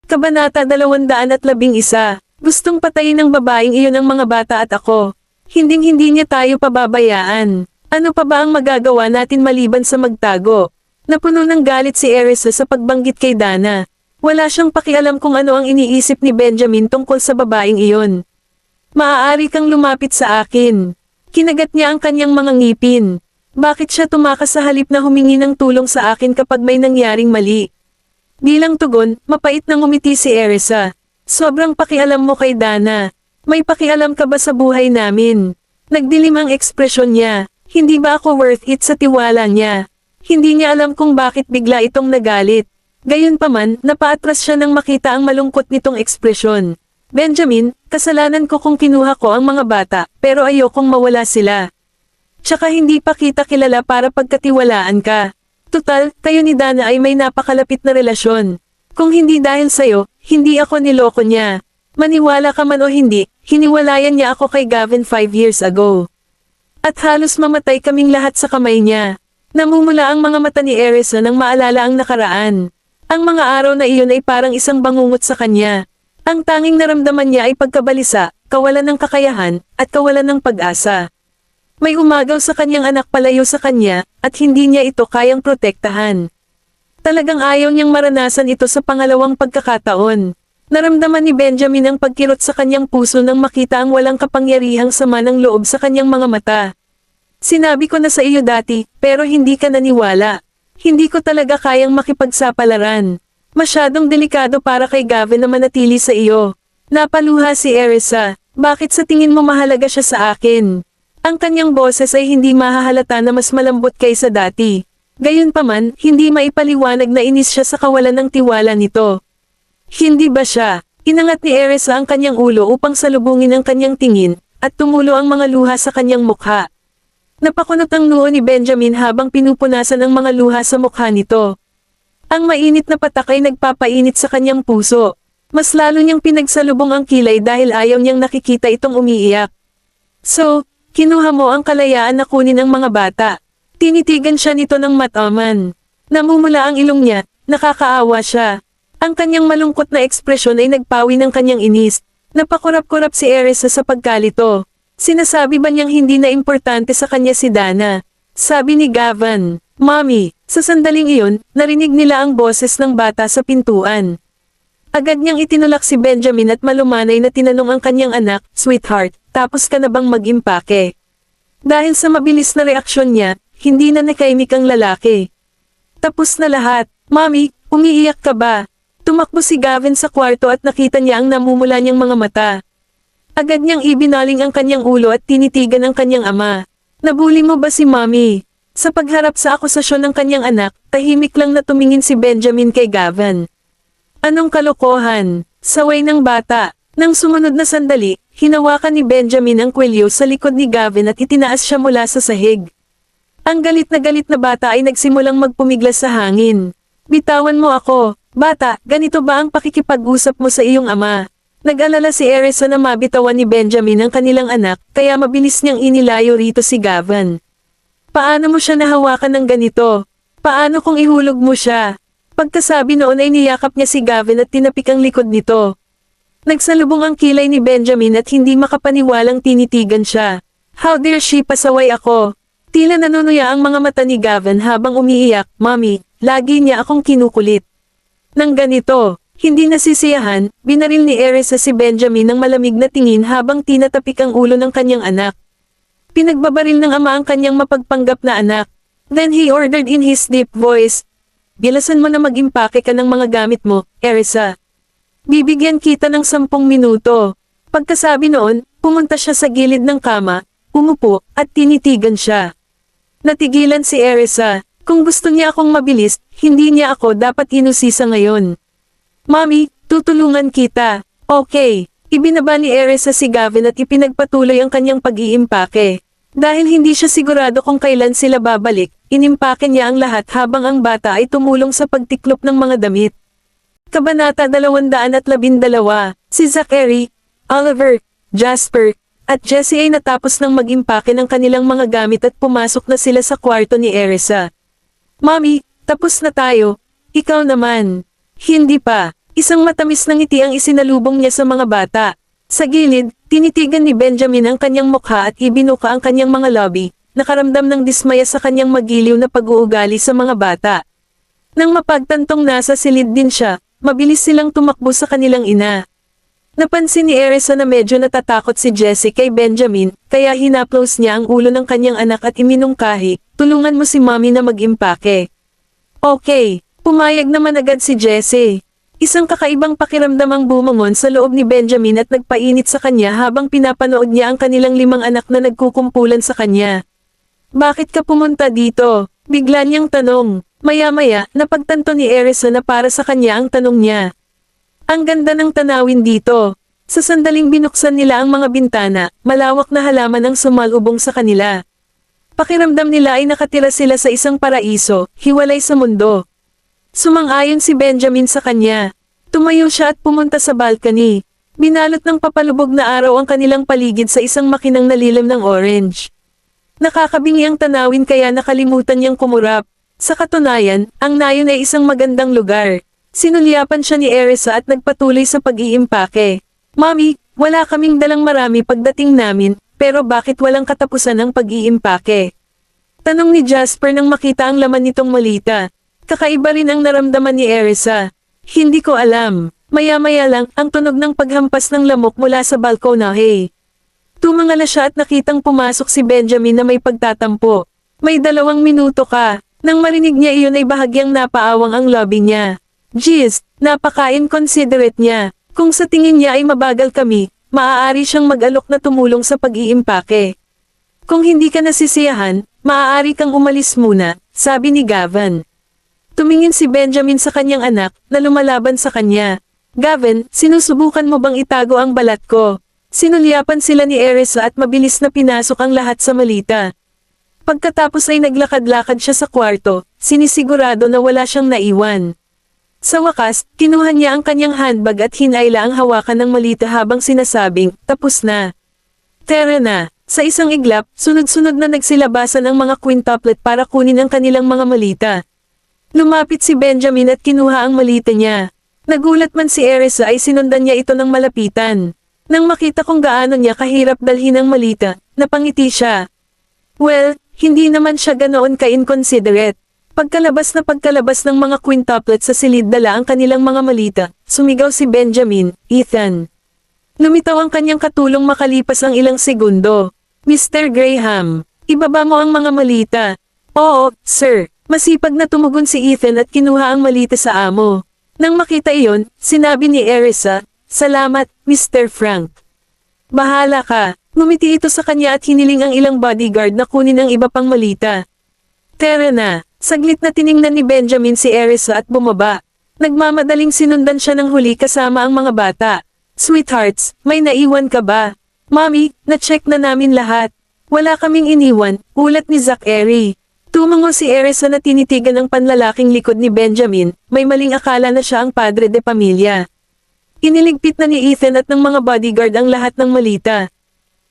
Kabanata 211. Gustong patayin ng babaeng iyon ang mga bata at ako. Hinding-hindi niya tayo pababayaan. Ano pa ba ang magagawa natin maliban sa magtago? Napuno ng galit si Erisa sa pagbanggit kay Dana. Wala siyang pakialam kung ano ang iniisip ni Benjamin tungkol sa babaeng iyon. Maaari kang lumapit sa akin. Kinagat niya ang kanyang mga ngipin. Bakit siya tumakas sa halip na humingi ng tulong sa akin kapag may nangyaring mali? Bilang tugon, mapait na ngumiti si Erisa. Sobrang pakialam mo kay Dana. May pakialam ka ba sa buhay namin? Nagdilim ang ekspresyon niya. Hindi ba ako worth it sa tiwala niya? Hindi niya alam kung bakit bigla itong nagalit. Gayunpaman, napaatras siya nang makita ang malungkot nitong ekspresyon. Benjamin, kasalanan ko kung kinuha ko ang mga bata, pero ayokong mawala sila. Tsaka hindi pa kita kilala para pagkatiwalaan ka. Tutal, kayo ni Dana ay may napakalapit na relasyon. Kung hindi dahil sa'yo, hindi ako niloko niya. Maniwala ka man o hindi, hiniwalayan niya ako kay Gavin 5 years ago. At halos mamatay kaming lahat sa kamay niya. Namumula ang mga mata ni Erisa nang maalala ang nakaraan. Ang mga araw na iyon ay parang isang bangungot sa kanya. Ang tanging naramdaman niya ay pagkabalisa, kawalan ng kakayahan, at kawalan ng pag-asa. May umagaw sa kanyang anak palayo sa kanya, at hindi niya ito kayang protektahan. Talagang ayaw niyang maranasan ito sa pangalawang pagkakataon. Naramdaman ni Benjamin ang pagkirot sa kanyang puso nang makita ang walang kapangyarihang sama ng loob sa kanyang mga mata. Sinabi ko na sa iyo dati, pero hindi ka naniwala. Hindi ko talaga kayang makipagsapalaran. Masyadong delikado para kay Gavin na manatili sa iyo. Napaluha si Erisa. Bakit sa tingin mo mahalaga siya sa akin? Ang kanyang boses ay hindi mahahalata na mas malambot kaysa dati. Gayunpaman, hindi maipaliwanag na inis siya sa kawalan ng tiwala nito. Hindi ba siya? Inangat ni Erisa ang kanyang ulo upang salubungin ang kanyang tingin, at tumulo ang mga luha sa kanyang mukha. Napakunot ang noo ni Benjamin habang pinupunasan ang mga luha sa mukha nito. Ang mainit na patak ay nagpapainit sa kanyang puso. Mas lalo niyang pinagsalubong ang kilay dahil ayaw niyang nakikita itong umiiyak. So, kinuha mo ang kalayaan na kunin ang mga bata. Tinitigan siya nito ng mataman. Namumula ang ilong niya, nakakaawa siya. Ang kanyang malungkot na ekspresyon ay nagpawi ng kanyang inis. Napakurap-kurap si Erisa sa pagkalito. Sinasabi ba niyang hindi na importante sa kanya si Dana? Sabi ni Gavin. Mommy, sa sandaling iyon, narinig nila ang boses ng bata sa pintuan. Agad niyang itinulak si Benjamin at malumanay na tinanong ang kanyang anak, Sweetheart, tapos ka na bang mag-impake? Dahil sa mabilis na reaksyon niya, hindi na nakaimik ang lalaki. Tapos na lahat. Mommy, umiiyak ka ba? Tumakbo si Gavin sa kwarto at nakita niya ang namumula niyang mga mata. Agad niyang ibinaling ang kanyang ulo at tinitigan ang kanyang ama. Nabuli mo ba si Mommy? Sa pagharap sa akusasyon ng kanyang anak, tahimik lang na tumingin si Benjamin kay Gavin. Anong kalokohan? Saway ng bata. Nang sumunod na sandali, hinawakan ni Benjamin ang kwelyo sa likod ni Gavin at itinaas siya mula sa sahig. Ang galit na bata ay nagsimulang magpumiglas sa hangin. Bitawan mo ako. Bata, ganito ba ang pakikipag-usap mo sa iyong ama? Nag-alala si Erisa na mabitawan ni Benjamin ang kanilang anak, kaya mabilis niyang inilayo rito si Gavin. Paano mo siya nahawakan ng ganito? Paano kung ihulog mo siya? Pagkasabi noon ay niyakap niya si Gavin at tinapik ang likod nito. Nagsalubong ang kilay ni Benjamin at hindi makapaniwalang tinitigan siya. How dare she, pasaway ako? Tila nanunuya ang mga mata ni Gavin habang umiiyak. Mommy, lagi niya akong kinukulit. Nang ganito, hindi nasisiyahan, binaril ni Erisa si Benjamin ng malamig na tingin habang tinatapik ang ulo ng kanyang anak. Pinagbabaril ng ama ang kanyang mapagpanggap na anak. Then he ordered in his deep voice, "Bilasan mo na mag-impake ka ng mga gamit mo, Erisa. Bibigyan kita ng 10 minuto." Pagkasabi noon, pumunta siya sa gilid ng kama, umupo, at tinitigan siya. Natigilan si Erisa. Kung gusto niya akong mabilis, hindi niya ako dapat inusisa ngayon. Mommy, tutulungan kita. Okay. Ibinaba ni Erisa si Gavin at ipinagpatuloy ang kanyang pag-iimpake. Dahil hindi siya sigurado kung kailan sila babalik, inimpake niya ang lahat habang ang bata ay tumulong sa pagtiklop ng mga damit. Kabanata 212. Si Zachary, Oliver, Jasper, at Jessie ay natapos ng mag-impake ng kanilang mga gamit at pumasok na sila sa kwarto ni Erisa. Mommy, tapos na tayo. Ikaw naman. Hindi pa. Isang matamis na ngiti ang isinalubong niya sa mga bata. Sa gilid, tinitigan ni Benjamin ang kanyang mukha at ibinuka ang kanyang mga labi, nakaramdam ng dismaya sa kanyang magiliw na pag-uugali sa mga bata. Nang mapagtantong nasa silid din siya, mabilis silang tumakbo sa kanilang ina. Napansin ni Erisa na medyo natatakot si Jessie kay Benjamin, kaya hinaplos niya ang ulo ng kanyang anak at iminungkahi, tulungan mo si Mommy na mag-impake. Okay, pumayag naman agad si Jessie. Isang kakaibang pakiramdam ang bumangon sa loob ni Benjamin at nagpainit sa kanya habang pinapanood niya ang kanilang 5 anak na nagkukumpulan sa kanya. Bakit ka pumunta dito? Bigla niyang tanong. Maya-maya, napagtanto ni Erisa na para sa kanya ang tanong niya. Ang ganda ng tanawin dito. Sa sandaling binuksan nila ang mga bintana, malawak na halaman ang sumalubong sa kanila. Pakiramdam nila ay nakatira sila sa isang paraiso, hiwalay sa mundo. Sumang-ayon si Benjamin sa kanya. Tumayo siya at pumunta sa balcony. Binalot ng papalubog na araw ang kanilang paligid sa isang makinang nalilim ng orange. Nakakabingi ang tanawin kaya nakalimutan niyang kumurap. Sa katunayan, ang nayon ay isang magandang lugar. Sinulyapan siya ni Erisa at nagpatuloy sa pag-iimpake. Mommy, wala kaming dalang marami pagdating namin, pero bakit walang katapusan ang pag-iimpake? Tanong ni Jasper nang makita ang laman nitong malita. Kakaiba rin ang naramdaman ni Erisa. Hindi ko alam. Maya-maya lang, ang tunog ng paghampas ng lamok mula sa balkonahe. Tumangala siya at nakitang pumasok si Benjamin na may pagtatampo. May 2 minuto ka. Nang marinig niya iyon ay bahagyang napaawang ang lobby niya. Jeez, napaka-inconsiderate niya. Kung sa tingin niya ay mabagal kami, maaari siyang mag-alok na tumulong sa pag-iimpake. Kung hindi ka nasisiyahan, maaari kang umalis muna, sabi ni Gavin. Tumingin si Benjamin sa kanyang anak, na lumalaban sa kanya. Gavin, sinusubukan mo bang itago ang balat ko? Sinulyapan sila ni Erisa at mabilis na pinasok ang lahat sa malita. Pagkatapos ay naglakad-lakad siya sa kwarto, sinisigurado na wala siyang naiwan. Sa wakas, kinuha niya ang kanyang handbag at hinayla ang hawakan ng malita habang sinasabing, tapos na. Tara na. Sa isang iglap, sunod-sunod na nagsilabasan ang mga quintuplet para kunin ang kanilang mga malita. Lumapit si Benjamin at kinuha ang malita niya. Nagulat man si Erisa ay sinundan niya ito ng malapitan. Nang makita kung gaano niya kahirap dalhin ang malita, napangiti siya. Well, hindi naman siya ganoon ka-inconsiderate. Pagkalabas ng mga quintuplet sa silid dala ang kanilang mga malita, sumigaw si Benjamin, Ethan. Lumitaw ang kanyang katulong makalipas ang ilang segundo. Mr. Graham, ibaba mo ang mga malita. Oo, sir. Masipag na tumugon si Ethan at kinuha ang malita sa amo. Nang makita iyon, sinabi ni Erisa, Salamat, Mr. Frank. Bahala ka. Ngumiti ito sa kanya at hiniling ang ilang bodyguard na kunin ang iba pang malita. Tara na. Saglit na tiningnan ni Benjamin si Erisa at bumaba. Nagmamadaling sinundan siya ng huli kasama ang mga bata. Sweethearts, may naiwan ka ba? Mommy, na-check na namin lahat. Wala kaming iniwan, ulat ni Zachary. Tumango si Erisa na tinitigan ang panlalaking likod ni Benjamin, may maling akala na siya ang padre de pamilya. Iniligpit na ni Ethan at ng mga bodyguard ang lahat ng malita.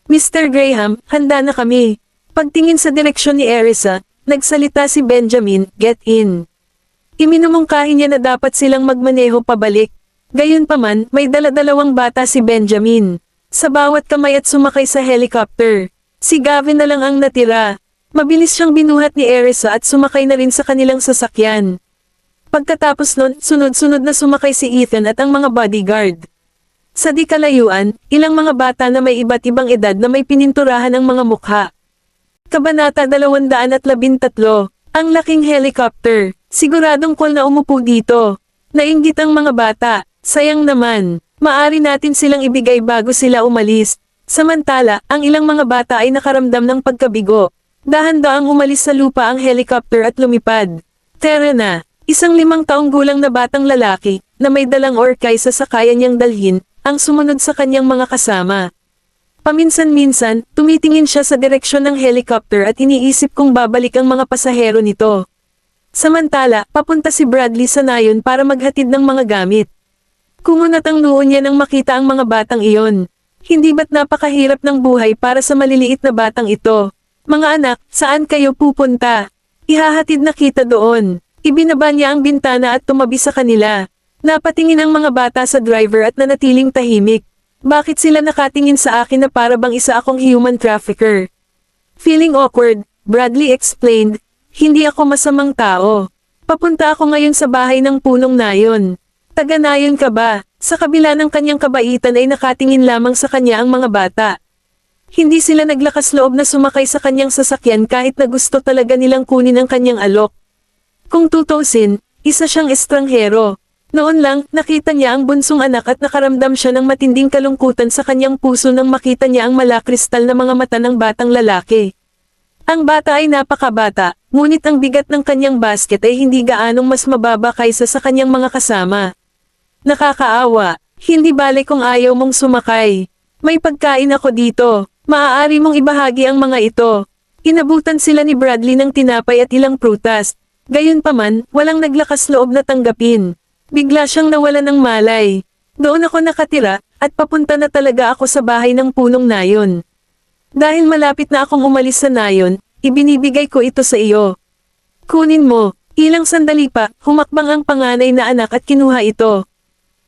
Mr. Graham, handa na kami. Pagtingin sa direksyon ni Erisa, nagsalita si Benjamin, get in. Iminumungkahi niya na dapat silang magmaneho pabalik. Gayunpaman, may dala-dalawang bata si Benjamin. Sa bawat kamay at sumakay sa helicopter. Si Gavin na lang ang natira. Mabilis siyang binuhat ni Erisa at sumakay na rin sa kanilang sasakyan. Pagkatapos nun, sunod-sunod na sumakay si Ethan at ang mga bodyguard. Sa di kalayuan, ilang mga bata na may iba't ibang edad na may pininturahan ng mga mukha. Kabanata 213, ang laking helicopter. Siguradong cool na umupo dito. Nainggit ang mga bata, sayang naman. Maari natin silang ibigay bago sila umalis. Samantala, ang ilang mga bata ay nakaramdam ng pagkabigo. Dahan-daang umalis sa lupa ang helicopter at lumipad. Tara na, isang 5 taong gulang na batang lalaki, na may dalang orkay sa sakayan niyang dalhin, ang sumunod sa kanyang mga kasama. Paminsan-minsan, tumitingin siya sa direksyon ng helicopter at iniisip kung babalik ang mga pasahero nito. Samantala, papunta si Bradley sa nayon para maghatid ng mga gamit. Kumunat ang noo niya nang makita ang mga batang iyon. Hindi ba't napakahirap ng buhay para sa maliliit na batang ito? Mga anak, saan kayo pupunta? Ihahatid na kita doon. Ibinaba niya ang bintana at tumabi sa kanila. Napatingin ang mga bata sa driver at nanatiling tahimik. Bakit sila nakatingin sa akin na para bang isa akong human trafficker? Feeling awkward, Bradley explained, hindi ako masamang tao. Papunta ako ngayon sa bahay ng punong nayon. Taga nayon ka ba? Sa kabila ng kanyang kabaitan ay nakatingin lamang sa kanya ang mga bata. Hindi sila naglakas loob na sumakay sa kanyang sasakyan kahit na gusto talaga nilang kunin ang kanyang alok. Kung tutusin, isa siyang estranghero. Noon lang, nakita niya ang bunsong anak at nakaramdam siya ng matinding kalungkutan sa kanyang puso nang makita niya ang malakristal na mga mata ng batang lalaki. Ang bata ay napakabata, ngunit ang bigat ng kanyang basket ay hindi gaanong mas mababa kaysa sa kanyang mga kasama. Nakakaawa, hindi bale kung ayaw mong sumakay. May pagkain ako dito, maaari mong ibahagi ang mga ito. Inabutan sila ni Bradley ng tinapay at ilang prutas. Gayunpaman, walang naglakas loob na tanggapin. Bigla siyang nawalan ng malay. Doon ako nakatira, at papunta na talaga ako sa bahay ng punong nayon. Dahil malapit na akong umalis sa nayon, ibinibigay ko ito sa iyo. Kunin mo. Ilang sandali pa, humakbang ang panganay na anak at kinuha ito.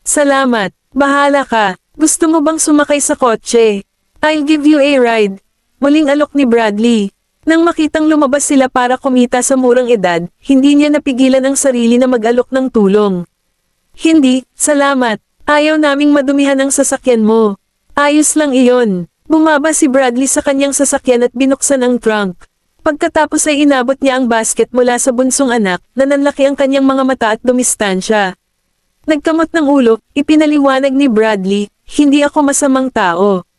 Salamat. Bahala ka. Gusto mo bang sumakay sa kotse? I'll give you a ride. Muling alok ni Bradley. Nang makitang lumabas sila para kumita sa murang edad, hindi niya napigilan ang sarili na mag-alok ng tulong. Hindi, salamat. Ayaw naming madumihan ang sasakyan mo. Ayos lang iyon. Bumaba si Bradley sa kanyang sasakyan at binuksan ang trunk. Pagkatapos ay inabot niya ang basket mula sa bunsong anak, na nanlaki ang kanyang mga mata at dumistansya. Nagkamot ng ulo, ipinaliwanag ni Bradley, hindi ako masamang tao.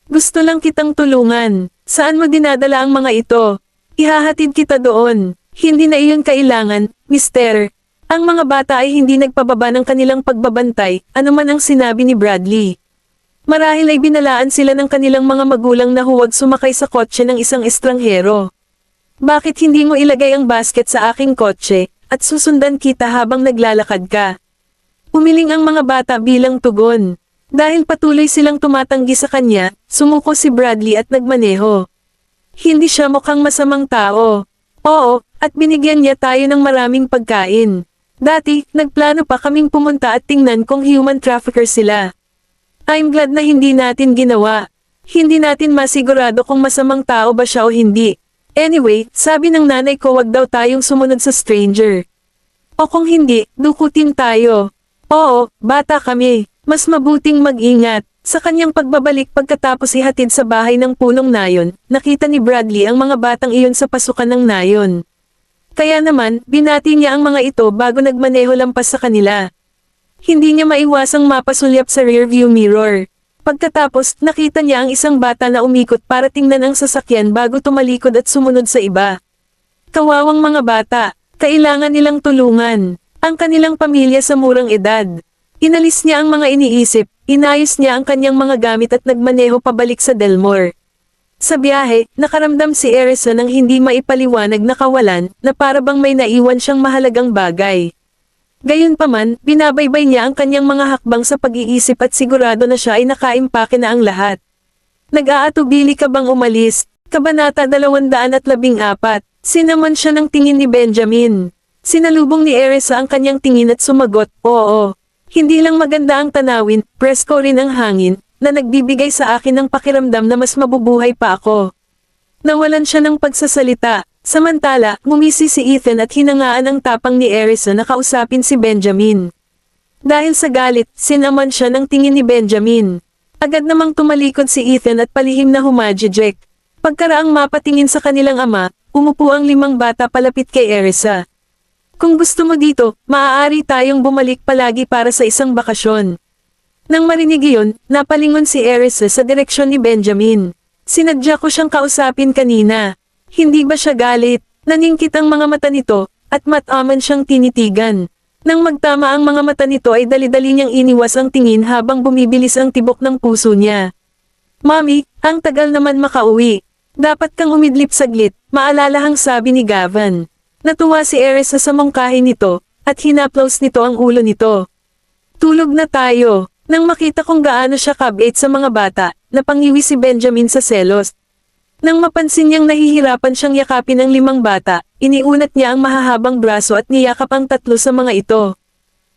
Gusto lang kitang tulungan. Saan mo dinadala ang mga ito? Ihahatid kita doon. Hindi na iyon kailangan, mister. Ang mga bata ay hindi nagpababa ng kanilang pagbabantay, anuman ang sinabi ni Bradley. Marahil ay binalaan sila ng kanilang mga magulang na huwag sumakay sa kotse ng isang estranghero. Bakit hindi mo ilagay ang basket sa aking kotse, at susundan kita habang naglalakad ka? Umiling ang mga bata bilang tugon. Dahil patuloy silang tumatanggi sa kanya, sumuko si Bradley at nagmaneho. Hindi siya mukhang masamang tao. Oo, at binigyan niya tayo ng maraming pagkain. Dati, nagplano pa kaming pumunta at tingnan kung human trafficker sila. I'm glad na hindi natin ginawa. Hindi natin masigurado kung masamang tao ba siya o hindi. Anyway, sabi ng nanay ko wag daw tayong sumunod sa stranger. O kung hindi, dukutin tayo. Oo, bata kami. Mas mabuting mag-ingat. Sa kanyang pagbabalik pagkatapos ihatid sa bahay ng punong nayon, nakita ni Bradley ang mga batang iyon sa pasukan ng nayon. Kaya naman, binati niya ang mga ito bago nagmaneho lampas sa kanila. Hindi niya maiwasang mapasulyap sa rearview mirror. Pagkatapos, nakita niya ang isang bata na umikot para tingnan ang sasakyan bago tumalikod at sumunod sa iba. Kawawang mga bata, kailangan nilang tulungan. Ang kanilang pamilya sa murang edad. Inalis niya ang mga iniisip, inayos niya ang kanyang mga gamit at nagmaneho pabalik sa Delmore. Sa biyahe, nakaramdam si Erisa ng hindi maipaliwanag na kawalan, na para bang may naiwan siyang mahalagang bagay. Gayunpaman, binabaybay niya ang kanyang mga hakbang sa pag-iisip at sigurado na siya ay nakaimpake na ang lahat. Nag-aatubili ka bang umalis? Kabanata 214. Sinaman siya ng tingin ni Benjamin. Sinalubong ni Erisa ang kanyang tingin at sumagot, oo. Hindi lang maganda ang tanawin, presko rin ang hangin, na nagbibigay sa akin ng pakiramdam na mas mabubuhay pa ako. Nawalan siya ng pagsasalita. Samantala, ngumisi si Ethan at hinangaan ang tapang ni Erisa na kausapin si Benjamin. Dahil sa galit, sinaman siya ng tingin ni Benjamin. Agad namang tumalikod si Ethan at palihim na humajijek. Pagkaraang mapatingin sa kanilang ama, umupo ang 5 bata palapit kay Erisa. Kung gusto mo dito, maaari tayong bumalik palagi para sa isang bakasyon. Nang marinig iyon, napalingon si Erisa sa direksyon ni Benjamin. Sinadya ko siyang kausapin kanina. Hindi ba siya galit? Naningkit ang mga mata nito, at mataman siyang tinitigan. Nang magtama ang mga mata nito ay dali-dali niyang iniwas ang tingin habang bumibilis ang tibok ng puso niya. Mami, ang tagal naman makauwi. Dapat kang umidlip saglit, maalalahang sabi ni Gavan. Natuwa si Erisa sa mungkahi nito, at hinaplos nito ang ulo nito. Tulog na tayo. Nang makita kung gaano siya kabait sa mga bata, napangiwi si Benjamin sa selos. Nang mapansin niyang nahihirapan siyang yakapin ang 5 bata, iniunat niya ang mahahabang braso at niyakap ang 3 sa mga ito.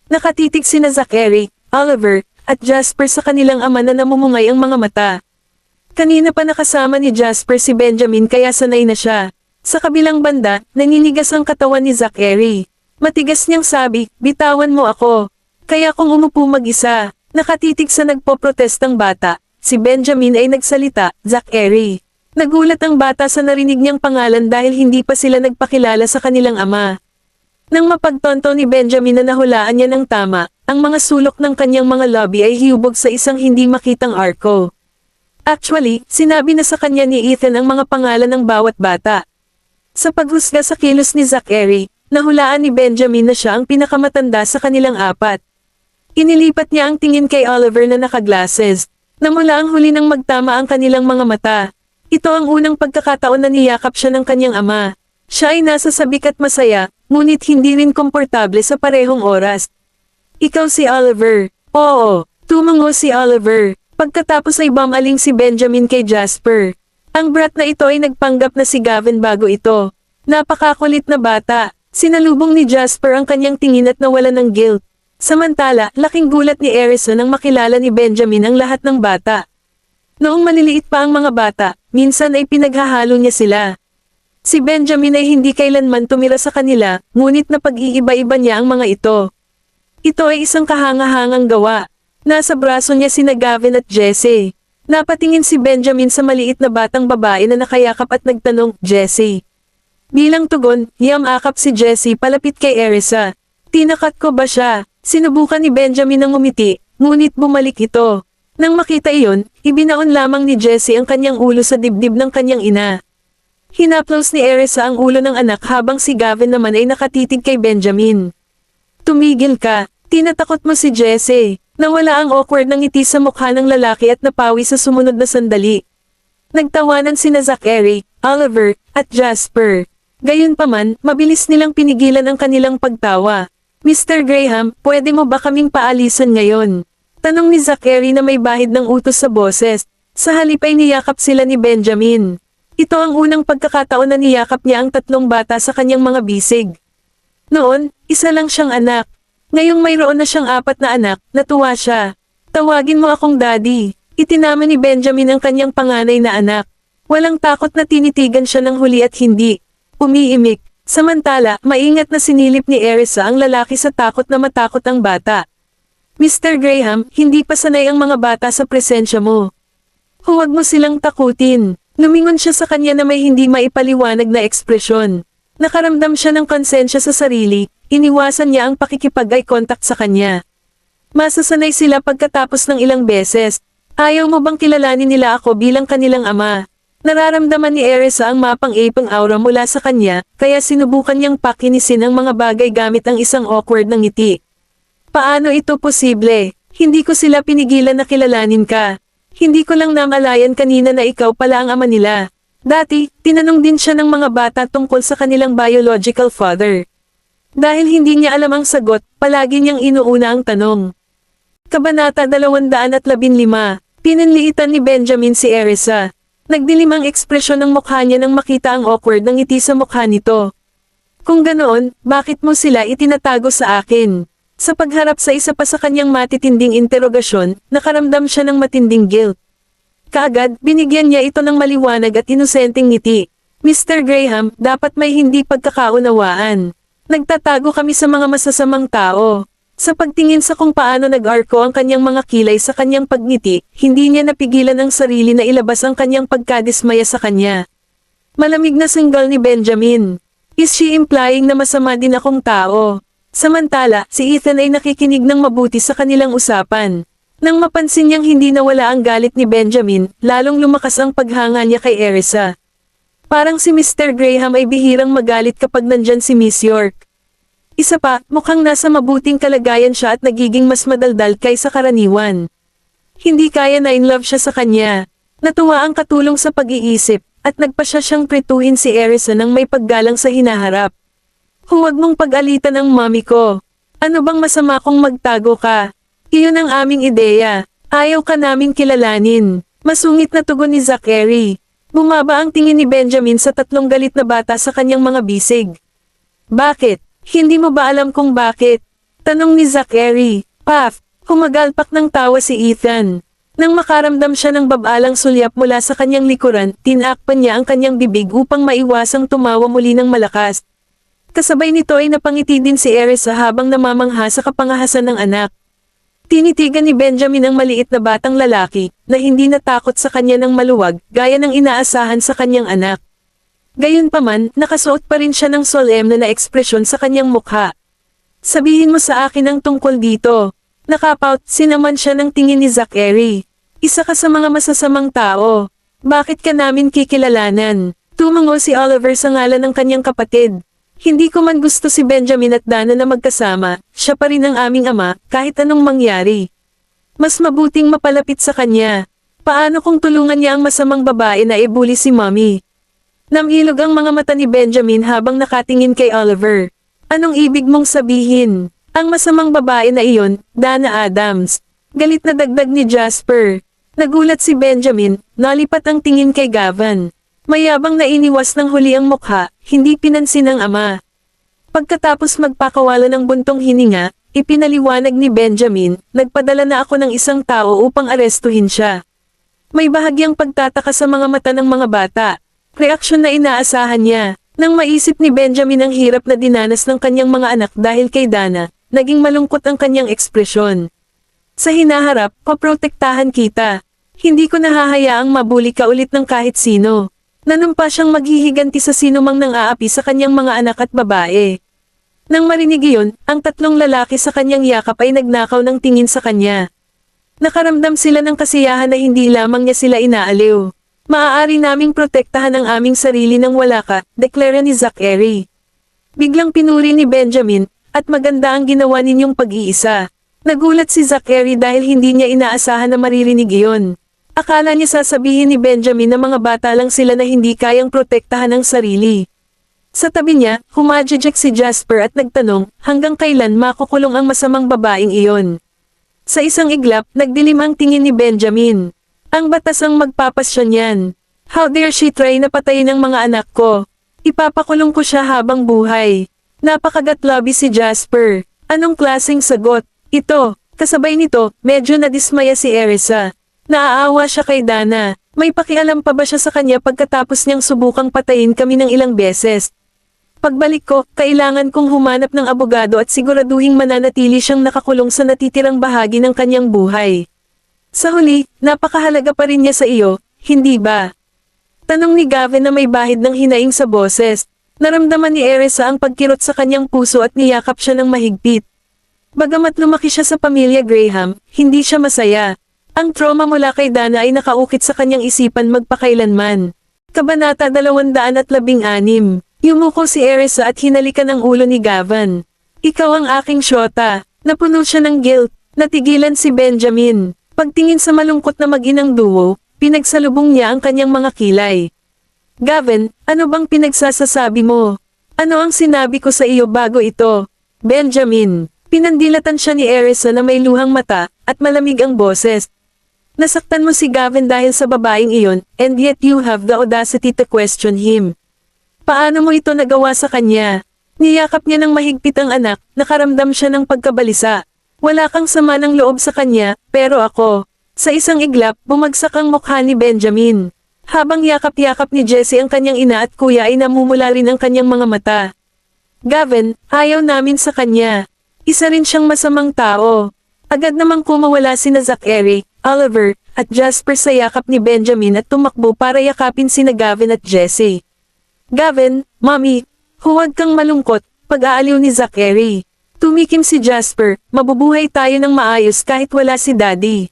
Nakatitig sina Zachary, Oliver, at Jasper sa kanilang ama na namumungay ang mga mata. Kanina pa nakasama ni Jasper si Benjamin kaya sanay na siya. Sa kabilang banda, naninigas ang katawan ni Zachary. Matigas niyang sabi, bitawan mo ako. Kaya kung umupo mag-isa, nakatitig sa nagpoprotestang bata, si Benjamin ay nagsalita, Zachary. Nagulat ang bata sa narinig niyang pangalan dahil hindi pa sila nagpakilala sa kanilang ama. Nang mapagtonto ni Benjamin na nahulaan niya ng tama, ang mga sulok ng kanyang mga lobby ay hiyubog sa isang hindi makitang arko. Actually, sinabi na sa kanya ni Ethan ang mga pangalan ng bawat bata. Sa paghusga sa kilos ni Zachary, nahulaan ni Benjamin na siya ang pinakamatanda sa kanilang apat. Inilipat niya ang tingin kay Oliver na naka-glasses, na mula ang huli nang magtama ang kanilang mga mata. Ito ang unang pagkakataon na niyakap siya ng kanyang ama. Siya ay nasa sabik at masaya, ngunit hindi rin komportable sa parehong oras. Ikaw si Oliver. Oo, tumango si Oliver. Pagkatapos ay bumaling si Benjamin kay Jasper. Ang brat na ito ay nagpanggap na si Gavin bago ito. Napakakulit na bata. Sinalubong ni Jasper ang kanyang tingin at nawala ng guilt. Samantala, laking gulat ni Erisa nang makilala ni Benjamin ang lahat ng bata. Noong maliliit pa ang mga bata, minsan ay pinaghahalo niya sila. Si Benjamin ay hindi kailanman tumira sa kanila, ngunit napag-iiba-iba niya ang mga ito. Ito ay isang kahanga-hangang gawa. Nasa braso niya sina Gavin at Jessie. Napatingin si Benjamin sa maliit na batang babae na nakayakap at nagtanong, Jessie. Bilang tugon, yamakap si Jessie palapit kay Erisa. Tinakat ko ba siya? Sinubukan ni Benjamin ng ngumiti, ngunit bumalik ito. Nang makita iyon, ibinaon lamang ni Jessie ang kanyang ulo sa dibdib ng kanyang ina. Hinaplos ni Erisa ang ulo ng anak habang si Gavin naman ay nakatitig kay Benjamin. Tumigil ka, tinatakot mo si Jessie. Nawala ang awkward ng ngiti sa mukha ng lalaki at napawi sa sumunod na sandali. Nagtawanan sina Zachary, Oliver, at Jasper. Gayunpaman, mabilis nilang pinigilan ang kanilang pagtawa. Mr. Graham, pwede mo ba kaming paalisan ngayon? Tanong ni Zachary na may bahid ng utos sa boses. Sa halip ay niyakap sila ni Benjamin. Ito ang unang pagkakataon na niyakap niya ang tatlong bata sa kanyang mga bisig. Noon, isa lang siyang anak. Ngayong mayroon na siyang apat na anak, natuwa siya. Tawagin mo akong daddy. Itinama ni Benjamin ang kanyang panganay na anak. Walang takot na tinitigan siya ng huli at hindi. Umiimik. Samantala, maingat na sinilip ni Erisa ang lalaki sa takot na matakot ang bata. Mr. Graham, hindi pa sanay ang mga bata sa presensya mo. Huwag mo silang takutin. Lumingon siya sa kanya na may hindi maipaliwanag na ekspresyon. Nakaramdam siya ng konsensya sa sarili, iniwasan niya ang pakikipag-eye contact sa kanya. Masasanay sila pagkatapos ng ilang beses. Ayaw mo bang kilalanin nila ako bilang kanilang ama? Nararamdaman ni Erisa ang mapang-ipang aura mula sa kanya, kaya sinubukan niyang pakinisin ang mga bagay gamit ang isang awkward na ngiti. Paano ito posible? Hindi ko sila pinigilan na kilalanin ka. Hindi ko lang namalayan kanina na ikaw pala ang ama nila. Dati, tinanong din siya ng mga bata tungkol sa kanilang biological father. Dahil hindi niya alam ang sagot, palagi niyang inuuna ang tanong. Kabanata 215, pinanliitan ni Benjamin si Erisa. Nagdilim ang ekspresyon ng mukha niya nang makita ang awkward na ngiti sa mukha nito. Kung ganoon, bakit mo sila itinatago sa akin? Sa pagharap sa isa pa sa kanyang matitinding interogasyon, nakaramdam siya ng matinding guilt. Kaagad, binigyan niya ito ng maliwanag at inosenteng ngiti. Mr. Graham, dapat may hindi pagkakaunawaan. Nagtatago kami sa mga masasamang tao. Sa pagtingin sa kung paano nag-arko ang kanyang mga kilay sa kanyang pagngiti, hindi niya napigilan ang sarili na ilabas ang kanyang pagkadismaya sa kanya. Malamig na singgal ni Benjamin. Is she implying na masama din akong tao? Samantala, si Ethan ay nakikinig ng mabuti sa kanilang usapan. Nang mapansin niyang hindi nawala ang galit ni Benjamin, lalong lumakas ang paghanga niya kay Erisa. Parang si Mr. Graham ay bihirang magalit kapag nandyan si Miss York. Isa pa, mukhang nasa mabuting kalagayan siya at nagiging mas madaldal kaysa karaniwan. Hindi kaya na in love siya sa kanya. Natuwa ang katulong sa pag-iisip, at nagpasya siyang pretuhin si Erisa nang may paggalang sa hinaharap. Huwag mong pag-alitan ang mami ko. Ano bang masama kung magtago ka? Iyon ang aming ideya. Ayaw ka naming kilalanin. Masungit na tugon ni Zachary. Bumaba ang tingin ni Benjamin sa tatlong galit na bata sa kanyang mga bisig. Bakit? Hindi mo ba alam kung bakit? Tanong ni Zachary. Paf! Humagalpak ng tawa si Ethan. Nang makaramdam siya ng babalang sulyap mula sa kanyang likuran, tinakpan niya ang kanyang bibig upang maiwasang tumawa muli ng malakas. Kasabay nito ay napangiti din si Erisa habang namamangha sa kapangahasan ng anak. Tinitigan ni Benjamin ang maliit na batang lalaki, na hindi natakot sa kanya ng maluwag, gaya ng inaasahan sa kanyang anak. Gayunpaman, nakasuot pa rin siya ng solemne na ekspresyon sa kanyang mukha. Sabihin mo sa akin ang tungkol dito. Nakapout, sinaman siya ng tingin ni Zachary. Isa ka sa mga masasamang tao. Bakit ka namin kikilalanan? Tumango si Oliver sa ngalan ng kanyang kapatid. Hindi ko man gusto si Benjamin at Dana na magkasama, siya pa rin ang aming ama, kahit anong mangyari. Mas mabuting mapalapit sa kanya. Paano kung tulungan niya ang masamang babae na ibuli si Mommy? Namilog ang mga mata ni Benjamin habang nakatingin kay Oliver. Anong ibig mong sabihin? Ang masamang babae na iyon, Dana Adams. Galit na dagdag ni Jasper. Nagulat si Benjamin, nalipat ang tingin kay Gavin. Mayabang na iniwas ng huli ang mukha, hindi pinansin ng ama. Pagkatapos magpakawala ng buntong hininga, ipinaliwanag ni Benjamin, nagpadala na ako ng isang tao upang arestuhin siya. May bahagyang pagtataka sa mga mata ng mga bata. Reaksyon na inaasahan niya. Nang maisip ni Benjamin ang hirap na dinanas ng kanyang mga anak dahil kay Dana, naging malungkot ang kanyang ekspresyon. Sa hinaharap, paprotektahan kita. Hindi ko nahahayaang mabuli ka ulit ng kahit sino. Nanumpa siyang maghihiganti sa sino mang nang-aapi sa kanyang mga anak at babae. Nang marinig iyon, ang tatlong lalaki sa kanyang yakap ay nagnakaw ng tingin sa kanya. Nakaramdam sila ng kasiyahan na hindi lamang niya sila inaaliw. Maaari naming protektahan ang aming sarili nang wala ka, deklara ni Zachary. Biglang pinuri ni Benjamin, at maganda ang ginawa ninyong pag-iisa. Nagulat si Zachary dahil hindi niya inaasahan na maririnig iyon. Akala niya sasabihin ni Benjamin na mga bata lang sila na hindi kayang protektahan ang sarili. Sa tabi niya, humadjajak si Jasper at nagtanong, hanggang kailan makukulong ang masamang babaeng iyon? Sa isang iglap, nagdilim ang tingin ni Benjamin. Ang batas ang magpapasya niyan. How dare she try na patayin ang mga anak ko? Ipapakulong ko siya habang buhay. Napakagatlabi si Jasper. Anong klaseng sagot? Ito, kasabay nito, medyo nadismaya si Erisa. Naaawa siya kay Dana. May pakialam pa ba siya sa kanya pagkatapos niyang subukang patayin kami ng ilang beses? Pagbalik ko, kailangan kong humanap ng abogado at siguraduhing mananatili siyang nakakulong sa natitirang bahagi ng kanyang buhay. Sa huli, napakahalaga pa rin niya sa iyo, hindi ba? Tanong ni Gavin na may bahid ng hinaing sa boses. Naramdaman ni Erisa ang pagkirot sa kanyang puso at niyakap siya ng mahigpit. Bagamat lumaki siya sa pamilya Graham, hindi siya masaya. Ang trauma mula kay Dana ay nakaukit sa kanyang isipan magpakailanman. Kabanata 216. Yumuko si Erisa at hinalikan ang ulo ni Gavin. Ikaw ang aking syota. Napuno siya ng guilt. Natigilan si Benjamin. Pagtingin sa malungkot na mag-inang duo, pinagsalubong niya ang kanyang mga kilay. Gavin, ano bang pinagsasasabi mo? Ano ang sinabi ko sa iyo bago ito? Benjamin, pinandilatan siya ni Erisa na may luhang mata, at malamig ang boses. Nasaktan mo si Gavin dahil sa babaeng iyon, and yet you have the audacity to question him. Paano mo ito nagawa sa kanya? Niyakap niya ng mahigpit ang anak, nakaramdam siya ng pagkabalisa. Wala kang sama ng loob sa kanya, pero ako. Sa isang iglap, bumagsak ang mukha ni Benjamin. Habang yakap-yakap ni Jessie ang kanyang ina at kuya ay namumula rin ang kanyang mga mata. Gavin, ayaw namin sa kanya. Isa rin siyang masamang tao. Agad namang kumawala sina Zachary, Oliver, at Jasper sa yakap ni Benjamin at tumakbo para yakapin sina Gavin at Jessie. Gavin, Mommy, huwag kang malungkot, pag-aaliw ni Zachary. Tumikim si Jasper, mabubuhay tayo ng maayos kahit wala si Daddy.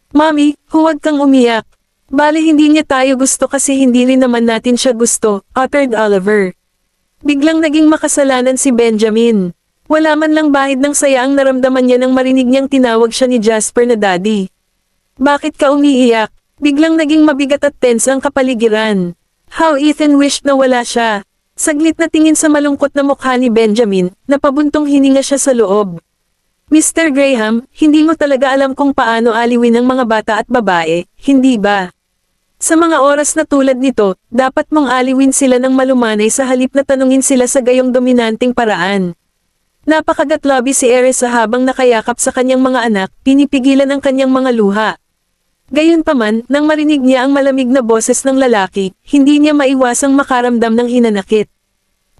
Mommy, huwag kang umiyak. Bale hindi niya tayo gusto kasi hindi rin naman natin siya gusto, uttered Oliver. Biglang naging makasalanan si Benjamin. Wala man lang bahid ng saya ang naramdaman niya nang marinig niyang tinawag siya ni Jasper na Daddy. Bakit ka umiiyak? Biglang naging mabigat at tense ang kapaligiran. How Ethan wished na wala siya. Saglit na tingin sa malungkot na mukha ni Benjamin, napabuntong hininga siya sa loob. Mr. Graham, hindi mo talaga alam kung paano aliwin ang mga bata at babae, hindi ba? Sa mga oras na tulad nito, dapat mong aliwin sila ng malumanay sa halip na tanungin sila sa gayong dominanting paraan. Napakagatlabi si Erisa habang nakayakap sa kanyang mga anak, pinipigilan ang kanyang mga luha. Gayunpaman, nang marinig niya ang malamig na boses ng lalaki, hindi niya maiwasang makaramdam ng hinanakit.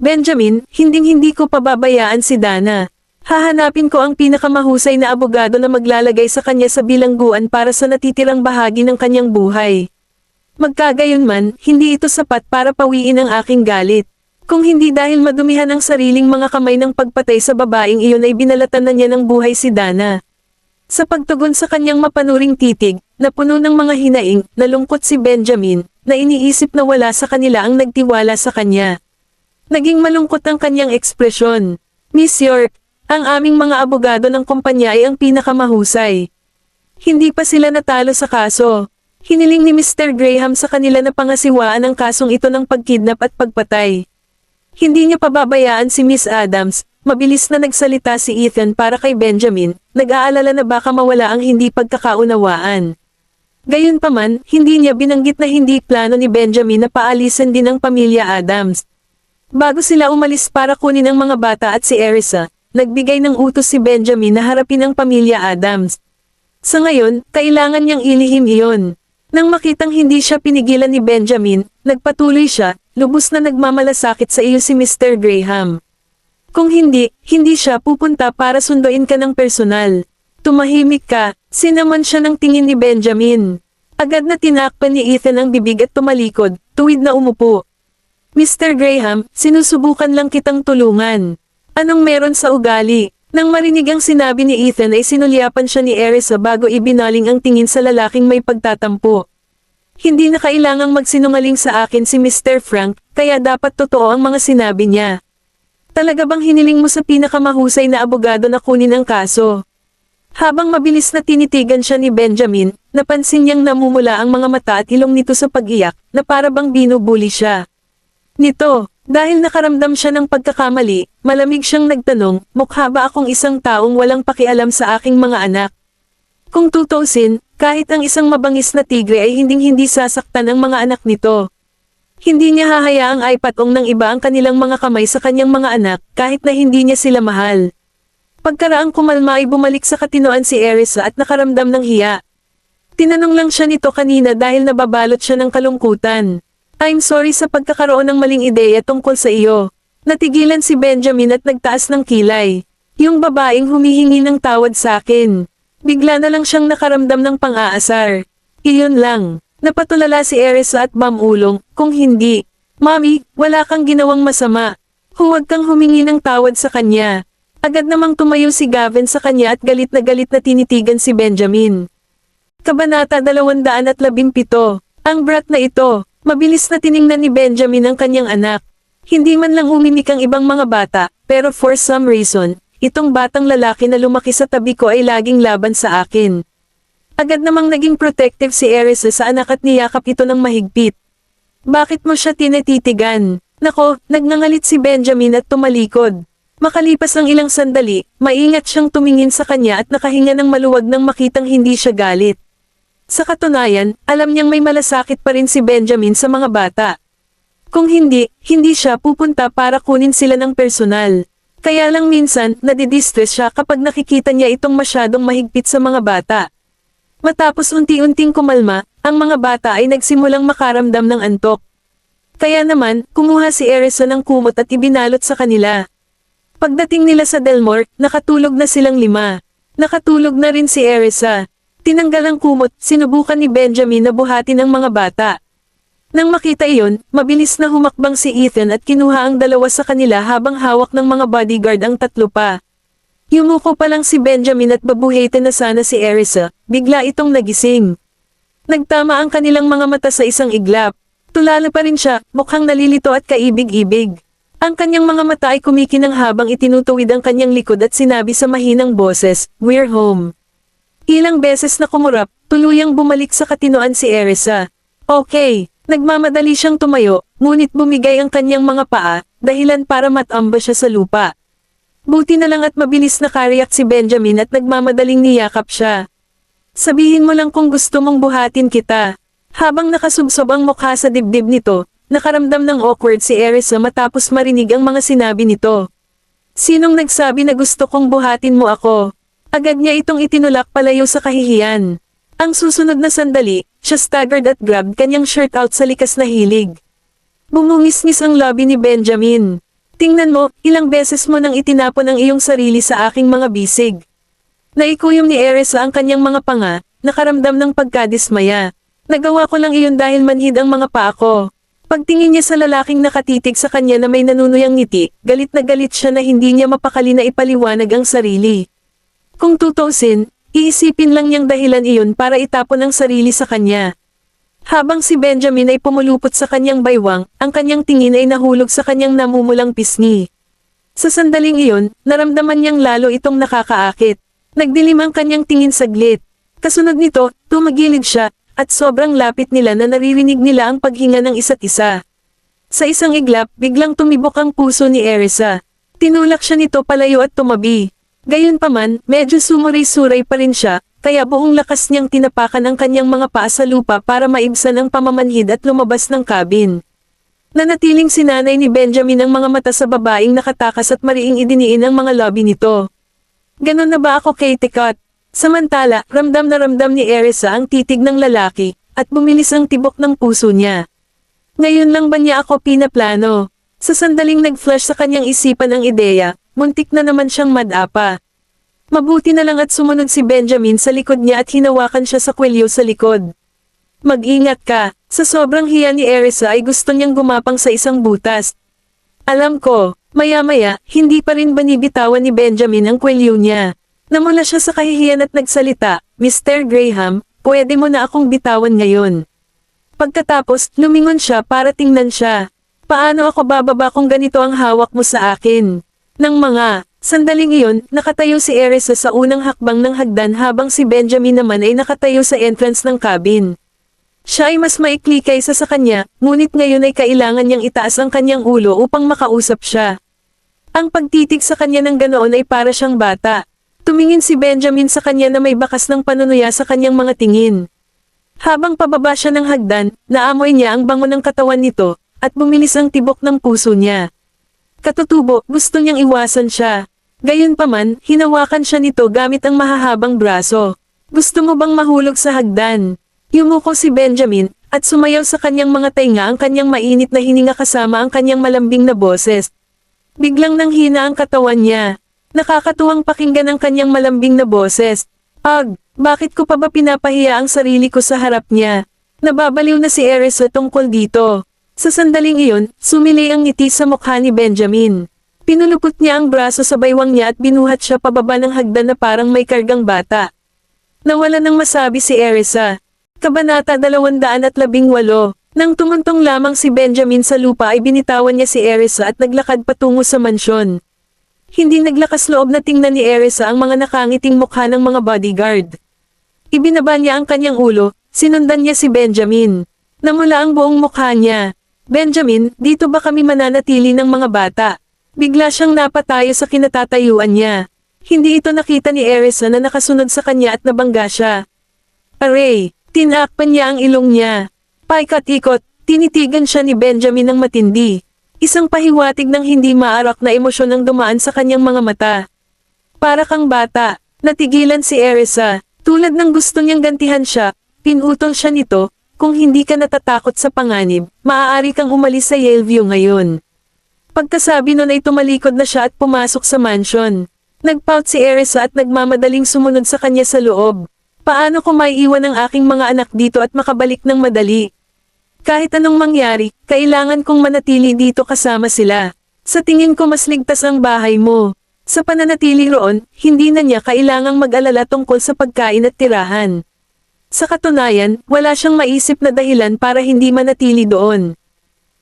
Benjamin, hinding-hindi ko pababayaan si Dana. Hahanapin ko ang pinakamahusay na abogado na maglalagay sa kanya sa bilangguan para sa natitirang bahagi ng kanyang buhay. Magkagayunman, hindi ito sapat para pawiin ang aking galit. Kung hindi dahil madumihan ang sariling mga kamay ng pagpatay sa babaeng iyon ay binalatan na niya ng buhay si Dana. Sa pagtugon sa kanyang mapanuring titig, na puno ng mga hinaing, nalungkot si Benjamin, na iniisip na wala sa kanila ang nagtiwala sa kanya. Naging malungkot ang kanyang ekspresyon. Miss York, ang aming mga abogado ng kumpanya ay ang pinakamahusay. Hindi pa sila natalo sa kaso. Hiniling ni Mr. Graham sa kanila na pangasiwaan ang kasong ito ng pagkidnap at pagpatay. Hindi niya pababayaan si Miss Adams, mabilis na nagsalita si Ethan para kay Benjamin, nag-aalala na baka mawala ang hindi pagkakaunawaan. Gayunpaman, hindi niya binanggit na hindi plano ni Benjamin na paalisin din ang pamilya Adams. Bago sila umalis para kunin ang mga bata at si Erisa, nagbigay ng utos si Benjamin na harapin ang pamilya Adams. Sa ngayon, kailangan niyang ilihim iyon. Nang makitang hindi siya pinigilan ni Benjamin, nagpatuloy siya, lubos na nagmamalasakit sa iyo si Mr. Graham. Kung hindi siya pupunta para sunduin ka ng personal. Tumahimik ka, sinaman siya ng tingin ni Benjamin. Agad na tinakpan ni Ethan ang bibig at tumalikod, tuwid na umupo. Mr. Graham, sinusubukan lang kitang tulungan. Anong meron sa ugali? Nang marinig ang sinabi ni Ethan ay sinulyapan siya ni Erisa bago ibinaling ang tingin sa lalaking may pagtatampo. Hindi na kailangang magsinungaling sa akin si Mr. Frank, kaya dapat totoo ang mga sinabi niya. Talaga bang hiniling mo sa pinakamahusay na abogado na kunin ang kaso? Habang mabilis na tinitigan siya ni Benjamin, napansin niyang namumula ang mga mata at ilong nito sa pag-iyak, na para bang binubuli siya. Nito, dahil nakaramdam siya ng pagkakamali, malamig siyang nagtanong, mukha ba akong isang taong walang pakialam sa aking mga anak? Kung tutuusin, kahit ang isang mabangis na tigre ay hinding-hindi sasaktan ang mga anak nito. Hindi niya hahayaang ipatong ng iba ang kanilang mga kamay sa kanyang mga anak, kahit na hindi niya sila mahal. Pagkaraang kumalma ay bumalik sa katinoan si Erisa at nakaramdam ng hiya. Tinanong lang siya nito kanina dahil nababalot siya ng kalungkutan. I'm sorry sa pagkakaroon ng maling ideya tungkol sa iyo. Natigilan si Benjamin at nagtaas ng kilay. Yung babaeng humihingi ng tawad sa akin. Bigla na lang siyang nakaramdam ng pang-aasar. Iyon lang. Napatulala si Erisa at mamulong, kung hindi. Mami, wala kang ginawang masama. Huwag kang humingi ng tawad sa kanya. Agad namang tumayo si Gavin sa kanya at galit na tinitigan si Benjamin. Kabanata 217. Ang brat na ito. Mabilis na tiningnan ni Benjamin ang kanyang anak. Hindi man lang umimik ang ibang mga bata, pero for some reason, itong batang lalaki na lumaki sa tabi ko ay laging laban sa akin. Agad namang naging protective si Erisa sa anak at niyakap ito ng mahigpit. Bakit mo siya tinatitigan? Nako, nagngangalit si Benjamin at tumalikod. Makalipas ang ilang sandali, maingat siyang tumingin sa kanya at nakahinga ng maluwag nang makitang hindi siya galit. Sa katunayan, alam niyang may malasakit pa rin si Benjamin sa mga bata. Kung hindi siya pupunta para kunin sila ng personal. Kaya lang minsan, nadidistress siya kapag nakikita niya itong masyadong mahigpit sa mga bata. Matapos unti-unting kumalma, ang mga bata ay nagsimulang makaramdam ng antok. Kaya naman, kumuha si Erisa ng kumot at ibinalot sa kanila. Pagdating nila sa Delmore, nakatulog na silang 5. Nakatulog na rin si Erisa. Tinanggal ang kumot, sinubukan ni Benjamin na buhatin ang mga bata. Nang makita iyon, mabilis na humakbang si Ethan at kinuha ang 2 sa kanila habang hawak ng mga bodyguard ang 3 pa. Yumuko pa lang si Benjamin at babuhatin na sana si Erisa, bigla itong nagising. Nagtama ang kanilang mga mata sa isang iglap. Tulala pa rin siya, mukhang nalilito at kaibig-ibig. Ang kanyang mga mata ay kumikinang habang itinutuwid ang kanyang likod at sinabi sa mahinang boses, "We're home." Ilang beses na kumurap, tuluyang bumalik sa katinoan si Erisa. Okay, nagmamadali siyang tumayo, ngunit bumigay ang kanyang mga paa, dahilan para matamba siya sa lupa. Buti na lang at mabilis na kariyak si Benjamin at nagmamadaling niyakap siya. Sabihin mo lang kung gusto mong buhatin kita. Habang nakasubsob ang mukha sa dibdib nito, nakaramdam ng awkward si Erisa matapos marinig ang mga sinabi nito. Sinong nagsabi na gusto kong buhatin mo ako? Agad niya itong itinulak palayo sa kahihiyan. Ang susunod na sandali, siya staggered at grabbed kanyang shirt out sa likas na hilig. Bumungis-ngis ang labi ni Benjamin. Tingnan mo, ilang beses mo nang itinapon ang iyong sarili sa aking mga bisig. Naikuyom ni Erisa ang kanyang mga panga, nakaramdam ng pagkadismaya. Nagawa ko lang iyon dahil manhid ang mga paa ko. Pagtingin niya sa lalaking nakatitig sa kanya na may nanunuyang ngiti, galit na galit siya na hindi niya mapakali na ipaliwanag ang sarili. Kung tutuusin, iisipin lang niyang dahilan iyon para itapon ang sarili sa kanya. Habang si Benjamin ay pumulupot sa kanyang baywang, ang kanyang tingin ay nahulog sa kanyang namumulang pisngi. Sa sandaling iyon, naramdaman niyang lalo itong nakakaakit. Nagdilim ang kanyang tingin saglit. Kasunod nito, tumagilid siya, at sobrang lapit nila na naririnig nila ang paghinga ng isa't isa. Sa isang iglap, biglang tumibok ang puso ni Erisa. Tinulak siya nito palayo at tumabi. Gayunpaman, medyo sumuray-suray pa rin siya, kaya buong lakas niyang tinapakan ang kanyang mga paa sa lupa para maibsan ang pamamanhid at lumabas ng cabin. Nanatiling sinanay ni Benjamin ang mga mata sa babaeng nakatakas at mariing idiniin ang mga labi nito. Ganon na ba ako, Katie Cott? Samantala, ramdam na ramdam ni Erisa ang titig ng lalaki, at bumilis ang tibok ng puso niya. Ngayon lang ba niya ako pinaplano? Sa sandaling nag-flash sa kanyang isipan ang ideya, muntik na naman siyang madapa. Mabuti na lang at sumunod si Benjamin sa likod niya at hinawakan siya sa kwelyo sa likod. Mag-ingat ka, sa sobrang hiya ni Erisa ay gusto niyang gumapang sa isang butas. Alam ko, maya-maya, hindi pa rin banibitawan ni Benjamin ang kwelyo niya. Namula siya sa kahihiyan at nagsalita, Mr. Graham, pwede mo na akong bitawan ngayon. Pagkatapos, lumingon siya para tingnan siya. Paano ako bababa kung ganito ang hawak mo sa akin? Nang mga sandaling iyon, nakatayo si Erisa sa unang hakbang ng hagdan habang si Benjamin naman ay nakatayo sa entrance ng cabin. Siya ay mas maikli kaysa sa kanya, ngunit ngayon ay kailangan niyang itaas ang kanyang ulo upang makausap siya. Ang pagtitig sa kanya ng ganoon ay para siyang bata. Tumingin si Benjamin sa kanya na may bakas ng panunuya sa kanyang mga tingin. Habang pababa siya ng hagdan, naamoy niya ang bango ng katawan nito, at bumilis ang tibok ng puso niya. Katutubo, gusto niyang iwasan siya. Gayunpaman, hinawakan siya nito gamit ang mahahabang braso. Gusto mo bang mahulog sa hagdan? Yumuko si Benjamin, at sumayaw sa kanyang mga tainga ang kanyang mainit na hininga kasama ang kanyang malambing na boses. Biglang nanghina ang katawan niya. Nakakatuwang pakinggan ang kanyang malambing na boses. Bakit ko pa ba pinapahiya ang sarili ko sa harap niya? Nababaliw na si Erisa tungkol dito. Sa sandaling iyon, sumili ang ngiti sa mukha ni Benjamin. Pinulupot niya ang braso sa baywang niya at binuhat siya pababa ng hagdan na parang may kargang bata. Nawala nang masabi si Erisa. Kabanata 218. Nang tumuntong lamang si Benjamin sa lupa ay binitawan niya si Erisa at naglakad patungo sa mansyon. Hindi naglakas loob na tingnan ni Erisa ang mga nakangiting mukha ng mga bodyguard. Ibinaba niya ang kanyang ulo, sinundan niya si Benjamin. Namula ang buong mukha niya. Benjamin, dito ba kami mananatili ng mga bata? Bigla siyang napatayo sa kinatatayuan niya. Hindi ito nakita ni Erisa na nakasunod sa kanya at nabangga siya. Aray, tinakpan niya ang ilong niya. Paikat-ikot, tinitigan siya ni Benjamin ng matindi. Isang pahiwatig ng hindi maarak na emosyon ang dumaan sa kanyang mga mata. Para kang bata, natigilan si Erisa. Tulad ng gusto niyang gantihan siya, pinutol siya nito, kung hindi ka natatakot sa panganib, maaari kang umalis sa Yellview ngayon. Pagkasabi nun ay tumalikod na siya at pumasok sa mansion. Nagpout si Erisa at nagmamadaling sumunod sa kanya sa loob. Paano ko maiiwan ang aking mga anak dito at makabalik ng madali? Kahit anong mangyari, kailangan kong manatili dito kasama sila. Sa tingin ko mas ligtas ang bahay mo. Sa pananatili roon, hindi na niya kailangang mag-alala tungkol sa pagkain at tirahan. Sa katunayan, wala siyang maisip na dahilan para hindi manatili doon.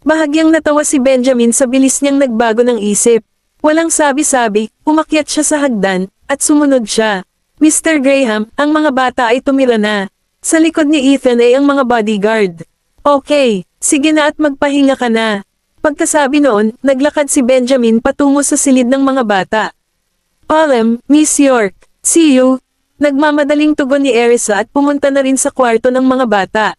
Bahagyang natawa si Benjamin sa bilis niyang nagbago ng isip. Walang sabi-sabi, umakyat siya sa hagdan, at sumunod siya. Mr. Graham, ang mga bata ay tumira na. Sa likod ni Ethan ay ang mga bodyguard. Okay, sige na at magpahinga ka na. Pagkasabi noon, naglakad si Benjamin patungo sa silid ng mga bata. Miss York, see you. Nagmamadaling tugon ni Erisa at pumunta na rin sa kwarto ng mga bata.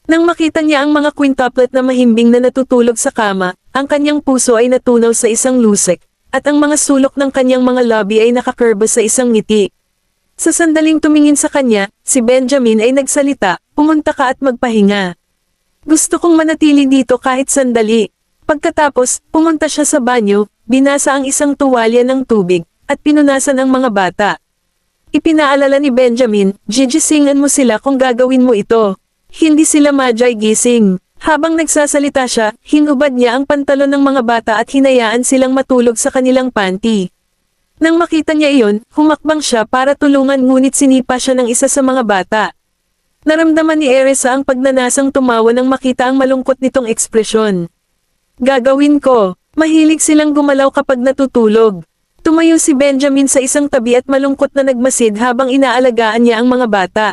Nang makita niya ang mga quintuplet na mahimbing na natutulog sa kama, ang kanyang puso ay natunaw sa isang lusek, at ang mga sulok ng kanyang mga labi ay nakakurba sa isang ngiti. Sa sandaling tumingin sa kanya, si Benjamin ay nagsalita, "Pumunta ka at magpahinga. Gusto kong manatili dito kahit sandali." Pagkatapos, pumunta siya sa banyo, binasa ang isang tuwalya ng tubig, at pinunasan ang mga bata. Ipinaalala ni Benjamin, "Gigisingan mo sila kung gagawin mo ito. Hindi sila madyay gising." Habang nagsasalita siya, hinubad niya ang pantalon ng mga bata at hinayaan silang matulog sa kanilang panty. Nang makita niya iyon, humakbang siya para tulungan ngunit sinipa siya ng isa sa mga bata. Naramdaman ni Erisa ang pagnanasang tumawa nang makita ang malungkot nitong ekspresyon. "Gagawin ko." Mahilig silang gumalaw kapag natutulog. Tumayo si Benjamin sa isang tabi at malungkot na nagmasid habang inaalagaan niya ang mga bata.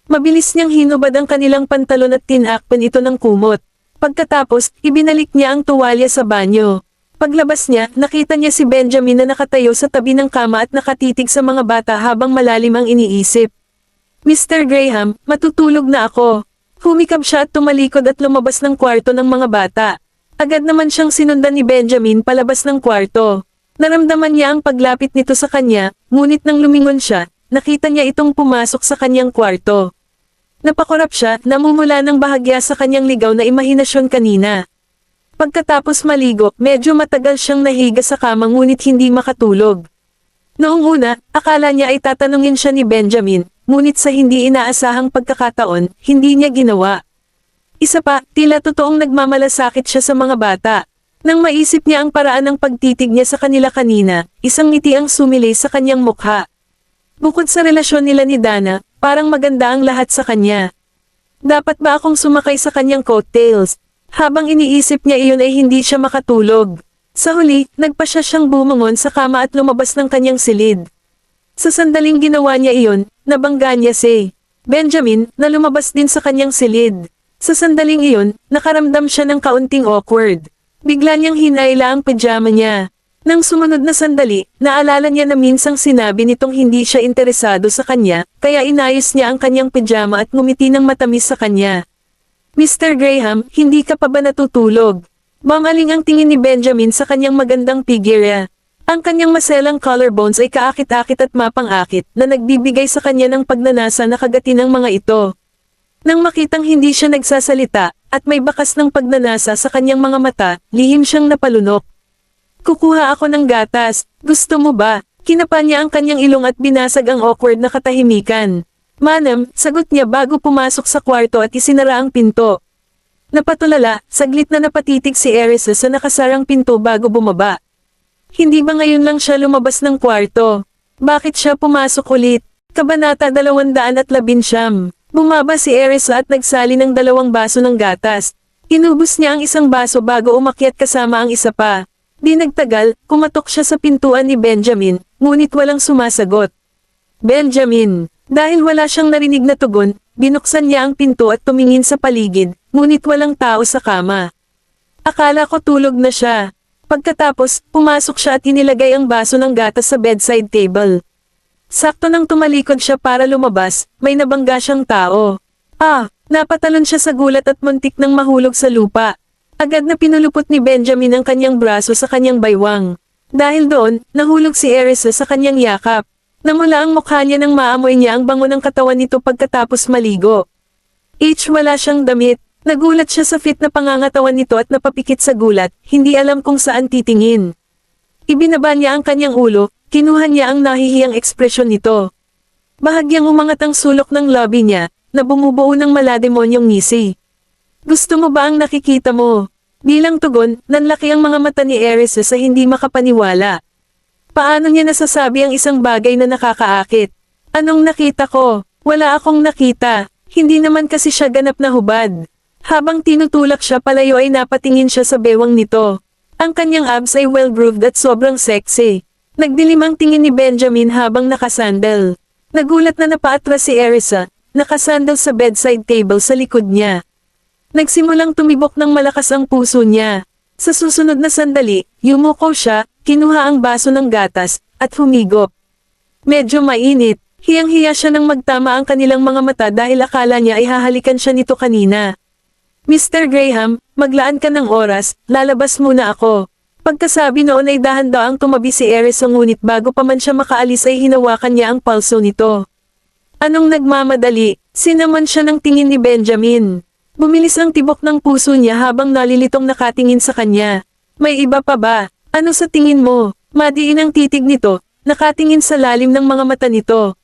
Mabilis niyang hinubad ang kanilang pantalon at tinakpan ito ng kumot. Pagkatapos, ibinalik niya ang tuwalya sa banyo. Paglabas niya, nakita niya si Benjamin na nakatayo sa tabi ng kama at nakatitig sa mga bata habang malalim ang iniisip. "Mr. Graham, matutulog na ako." Humikab siya at tumalikod at lumabas ng kwarto ng mga bata. Agad naman siyang sinundan ni Benjamin palabas ng kwarto. Naramdaman niya ang paglapit nito sa kanya, ngunit nang lumingon siya, nakita niya itong pumasok sa kanyang kwarto. Napakurap siya, namumula ng bahagya sa kanyang ligaw na imahinasyon kanina. Pagkatapos maligo, medyo matagal siyang nahiga sa kama ngunit hindi makatulog. Noong una, akala niya ay tatanungin siya ni Benjamin, ngunit sa hindi inaasahang pagkakataon, hindi niya ginawa. Isa pa, tila totoong nagmamalasakit siya sa mga bata. Nang maisip niya ang paraan ng pagtitig niya sa kanila kanina, isang ngiti ang sumilay sa kanyang mukha. Bukod sa relasyon nila ni Dana, parang maganda ang lahat sa kanya. Dapat ba akong sumakay sa kanyang coattails? Habang iniisip niya iyon ay hindi siya makatulog. Sa huli, nagpasya siyang bumangon sa kama at lumabas ng kanyang silid. Sa sandaling ginawa niya iyon, nabangga niya si Benjamin na lumabas din sa kanyang silid. Sa sandaling iyon, nakaramdam siya ng kaunting awkward. Bigla niyang hinayla ang pajama niya. Nang sumunod na sandali, naalala niya na minsang sinabi nitong hindi siya interesado sa kanya, kaya inayos niya ang kanyang pajama at ngumiti ng matamis sa kanya. "Mr. Graham, hindi ka pa ba natutulog?" Mamaling ang tingin ni Benjamin sa kanyang magandang figura. Ang kanyang maselang collarbones ay kaakit-akit at mapang-akit na nagbibigay sa kanya ng pagnanasa na kagati ng mga ito. Nang makitang hindi siya nagsasalita, at may bakas ng pagnanasa sa kanyang mga mata, lihim siyang napalunok. "Kukuha ako ng gatas, gusto mo ba?" Kinapa niya ang kanyang ilong at binasag ang awkward na katahimikan. "Manam," sagot niya bago pumasok sa kwarto at isinara ang pinto. Napatulala, saglit na napatitig si Erisa sa nakasarang pinto bago bumaba. Hindi ba ngayon lang siya lumabas ng kwarto? Bakit siya pumasok ulit? Kabanata 219. Bumaba si Erisa at nagsali ng 2 baso ng gatas. Inubos niya ang isang baso bago umakyat kasama ang isa pa. Di nagtagal, kumatok siya sa pintuan ni Benjamin, ngunit walang sumasagot. "Benjamin." Dahil wala siyang narinig na tugon, binuksan niya ang pinto at tumingin sa paligid, ngunit walang tao sa kama. Akala ko tulog na siya. Pagkatapos, pumasok siya at inilagay ang baso ng gatas sa bedside table. Sakto nang tumalikod siya para lumabas, may nabangga siyang tao. Napatalon siya sa gulat at muntik nang mahulog sa lupa. Agad na pinulupot ni Benjamin ang kanyang braso sa kanyang baywang. Dahil doon, nahulog si Erisa sa kanyang yakap. Namula ang mukha niya nang maamoy niya ang bango ng katawan nito pagkatapos maligo. Wala siyang damit. Nagulat siya sa fit na pangangatawan nito at napapikit sa gulat, hindi alam kung saan titingin. Ibinaba niya ang kanyang ulo, kinuha niya ang nahihiyang ekspresyon nito. Bahagyang umangat ang sulok ng labi niya, na bumubuo ng malademonyong ngisi. "Gusto mo ba ang nakikita mo?" Bilang tugon, nanlaki ang mga mata ni Erisa sa hindi makapaniwala. Paano niya nasasabi ang isang bagay na nakakaakit? "Anong nakita ko? Wala akong nakita. Hindi naman kasi siya ganap na hubad." Habang tinutulak siya palayo ay napatingin siya sa bewang nito. Ang kanyang abs ay well-grooved at sobrang sexy. Nagdilim ang tingin ni Benjamin habang nakasandal. Nagulat na napaatras si Erisa, nakasandal sa bedside table sa likod niya. Nagsimulang tumibok ng malakas ang puso niya. Sa susunod na sandali, yumuko siya, kinuha ang baso ng gatas, at humigop. Medyo mainit, hiyang-hiya siya nang magtama ang kanilang mga mata dahil akala niya ay hahalikan siya nito kanina. "Mr. Graham, maglaan ka ng oras, lalabas muna ako." Pagkasabi noon ay dahan-daang tumabi si Erisa ngunit bago pa man siya makaalis ay hinawakan niya ang palso nito. Anong nagmamadali? Sinamon siya ng tingin ni Benjamin. Bumilis ang tibok ng puso niya habang nalilitong nakatingin sa kanya. May iba pa ba? Ano sa tingin mo? Madiin ang titig nito, nakatingin sa lalim ng mga mata nito.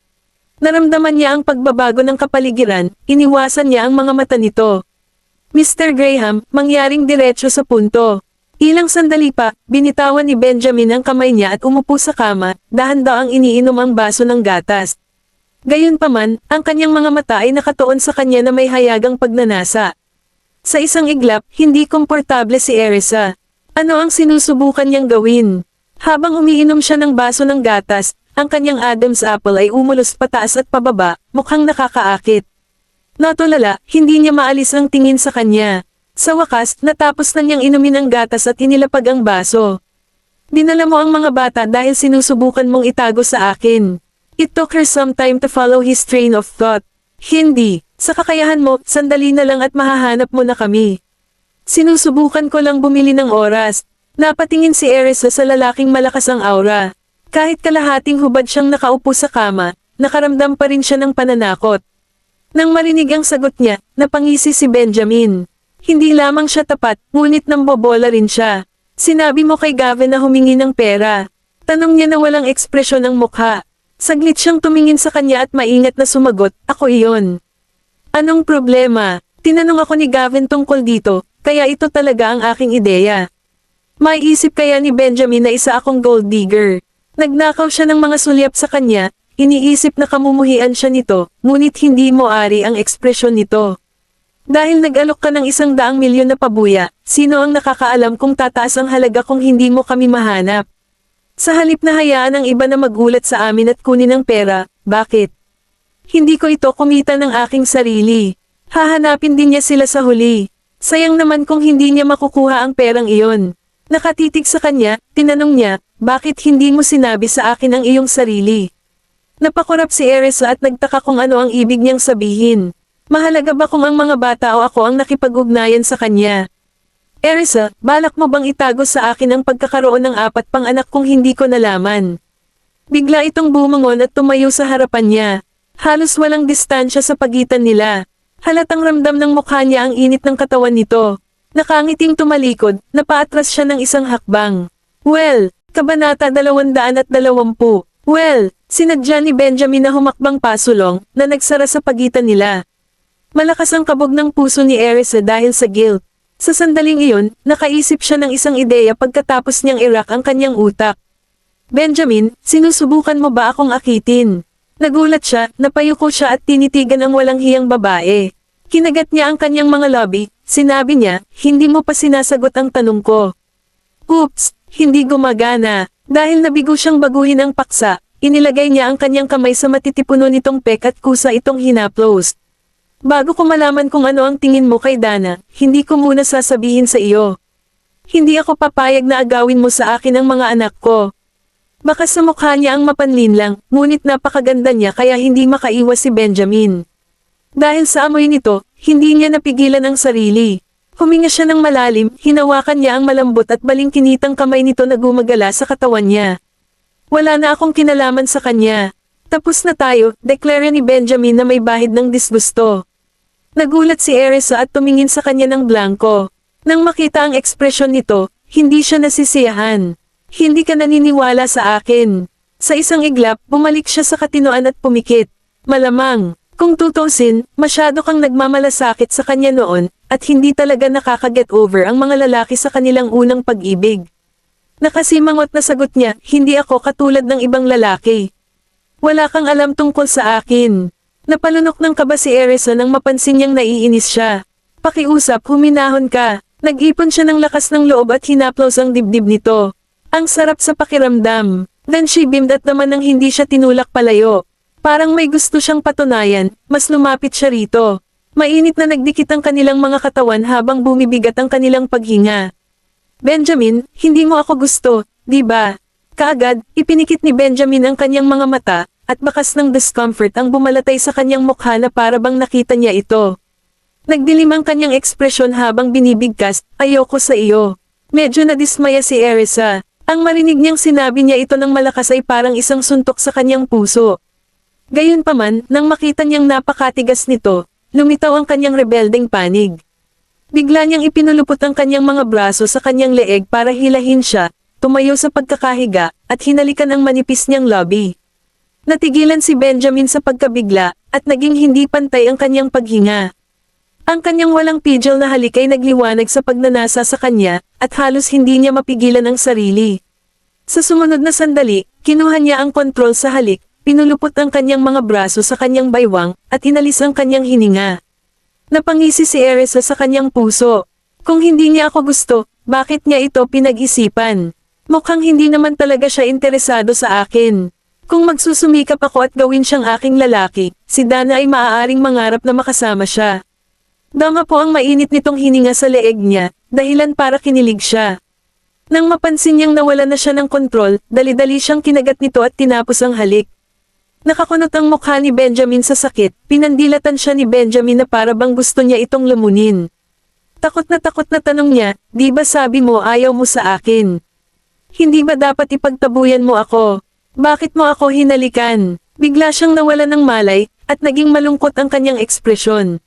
Naramdaman niya ang pagbabago ng kapaligiran, iniwasan niya ang mga mata nito. Mr. Graham, mangyaring diretso sa punto. Ilang sandali pa, binitawan ni Benjamin ang kamay niya at umupo sa kama, dahan-daang iniinom ang baso ng gatas. Gayunpaman, ang kanyang mga mata ay nakatuon sa kanya na may hayagang pagnanasa. Sa isang iglap, hindi komportable si Erisa. Ano ang sinusubukan niyang gawin? Habang umiinom siya ng baso ng gatas, ang kanyang Adam's apple ay umulos pataas at pababa, mukhang nakakaakit. Natulala, hindi niya maalis ang tingin sa kanya. Sa wakas, natapos na niyang inumin ang gatas at inilapag ang baso. Dinala mo ang mga bata dahil sinusubukan mong itago sa akin. It took her some time to follow his train of thought. Hindi, sa kakayahan mo, sandali na lang at mahahanap mo na kami. Sinusubukan ko lang bumili ng oras. Napatingin si Erisa sa lalaking malakas ang aura. Kahit kalahating hubad siyang nakaupo sa kama, nakaramdam pa rin siya ng pananakot. Nang marinig ang sagot niya, napangisi si Benjamin. Hindi lamang siya tapat, ngunit nambobola rin siya. Sinabi mo kay Gavin na humingi ng pera. Tanong niya na walang ekspresyon ang mukha. Saglit siyang tumingin sa kanya at maingat na sumagot, ako iyon. Anong problema? Tinanong ako ni Gavin tungkol dito, kaya ito talaga ang aking ideya. May isip kaya ni Benjamin na isa akong gold digger. Nagnakaw siya ng mga sulyap sa kanya, iniisip na kamumuhian siya nito, ngunit hindi mo ari ang ekspresyon nito. Dahil nag-alok ka ng 100 milyon na pabuya, sino ang nakakaalam kung tataas ang halaga kung hindi mo kami mahanap? Sa halip na hayaan ang iba na magulat sa amin at kunin ang pera, bakit? Hindi ko ito kumita ng aking sarili. Hahanapin din niya sila sa huli. Sayang naman kung hindi niya makukuha ang perang iyon. Nakatitig sa kanya, tinanong niya, bakit hindi mo sinabi sa akin ang iyong sarili? Napakurap si Erisa at nagtaka kung ano ang ibig niyang sabihin. Mahalaga ba kung ang mga bata o ako ang nakipag-ugnayan sa kanya? Erisa, balak mo bang itago sa akin ang pagkakaroon ng 4 pang anak kung hindi ko nalaman? Bigla itong bumangon at tumayo sa harapan niya. Halos walang distansya sa pagitan nila. Halatang ramdam ng mukha niya ang init ng katawan nito. Nakangiting tumalikod, napaatras siya ng isang hakbang. Well, Kabanata 220. Well, sinadya ni Benjamin na humakbang pasulong, na nagsara sa pagitan nila. Malakas ang kabog ng puso ni Erisa dahil sa guilt. Sa sandaling iyon, nakaisip siya ng isang ideya pagkatapos niyang irak ang kanyang utak. Benjamin, sinusubukan mo ba akong akitin? Nagulat siya, napayuko siya at tinitigan ang walang hiyang babae. Kinagat niya ang kanyang mga labi, sinabi niya, hindi mo pa sinasagot ang tanong ko. Oops, hindi gumagana. Dahil nabigo siyang baguhin ang paksa, inilagay niya ang kanyang kamay sa matitipuno nitong pek at kusa itong hinaplos. Bago ko malaman kung ano ang tingin mo kay Dana, hindi ko muna sasabihin sa iyo. Hindi ako papayag na agawin mo sa akin ang mga anak ko. Baka sa mukha niya ang mapanlin lang, ngunit napakaganda niya kaya hindi makaiwas si Benjamin. Dahil sa amoy nito, hindi niya napigilan ang sarili. Huminga siya ng malalim, hinawakan niya ang malambot at balingkinitang kamay nito na gumagala sa katawan niya. Wala na akong kinalaman sa kanya. Tapos na tayo, deklara ni Benjamin na may bahid ng disgusto. Nagulat si Erisa at tumingin sa kanya ng blanko. Nang makita ang ekspresyon nito, hindi siya nasisiyahan. Hindi ka naniniwala sa akin. Sa isang iglap, bumalik siya sa katinoan at pumikit. Malamang, kung tutusin, masyado kang nagmamalasakit sa kanya noon, at hindi talaga nakaka-get over ang mga lalaki sa kanilang unang pag-ibig. Nakasimangot na sagot niya, hindi ako katulad ng ibang lalaki. Wala kang alam tungkol sa akin. Napalunok ng kaba si Erisa nang mapansin niyang naiinis siya. Pakiusap, huminahon ka. Nag-ipon siya ng lakas ng loob at hinaplos ang dibdib nito. Ang sarap sa pakiramdam. Then she beamed at naman nang hindi siya tinulak palayo. Parang may gusto siyang patunayan, mas lumapit siya rito. Mainit na nagdikit ang kanilang mga katawan habang bumibigat ang kanilang paghinga. Benjamin, hindi mo ako gusto, di ba? Kaagad, ipinikit ni Benjamin ang kanyang mga mata, at bakas ng discomfort ang bumalatay sa kanyang mukha na para bang nakita niya ito. Nagdilim ang kanyang ekspresyon habang binibigkas, ayoko sa iyo. Medyo nadismaya si Erisa. Ang marinig niyang sinabi niya ito ng malakas ay parang isang suntok sa kanyang puso. Gayunpaman, nang makita niyang napakatigas nito, lumitaw ang kanyang rebeldeng panig. Bigla niyang ipinulupot ang kanyang mga braso sa kanyang leeg para hilahin siya, tumayo sa pagkakahiga, at hinalikan ang manipis niyang lobby. Natigilan si Benjamin sa pagkabigla, at naging hindi pantay ang kanyang paghinga. Ang kanyang walang pigil na halik ay nagliwanag sa pagnanasa sa kanya, at halos hindi niya mapigilan ang sarili. Sa sumunod na sandali, kinuha niya ang kontrol sa halik, pinulupot ang kanyang mga braso sa kanyang baywang, at inalis ang kanyang hininga. Napangisi si Erisa sa kanyang puso. Kung hindi niya ako gusto, bakit niya ito pinag-isipan? Mukhang hindi naman talaga siya interesado sa akin. Kung magsusumikap ako at gawin siyang aking lalaki, si Dana ay maaaring mangarap na makasama siya. Dama po ang mainit nitong hininga sa leeg niya, dahilan para kinilig siya. Nang mapansin niyang nawala na siya ng kontrol, dali-dali siyang kinagat nito at tinapos ang halik. Nakakunot ang mukha ni Benjamin sa sakit, pinandilatan siya ni Benjamin na para bang gusto niya itong lumunin. Takot na tanong niya, di ba sabi mo ayaw mo sa akin? Hindi ba dapat ipagtabuyan mo ako? Bakit mo ako hinalikan? Bigla siyang nawala ng malay, at naging malungkot ang kanyang ekspresyon.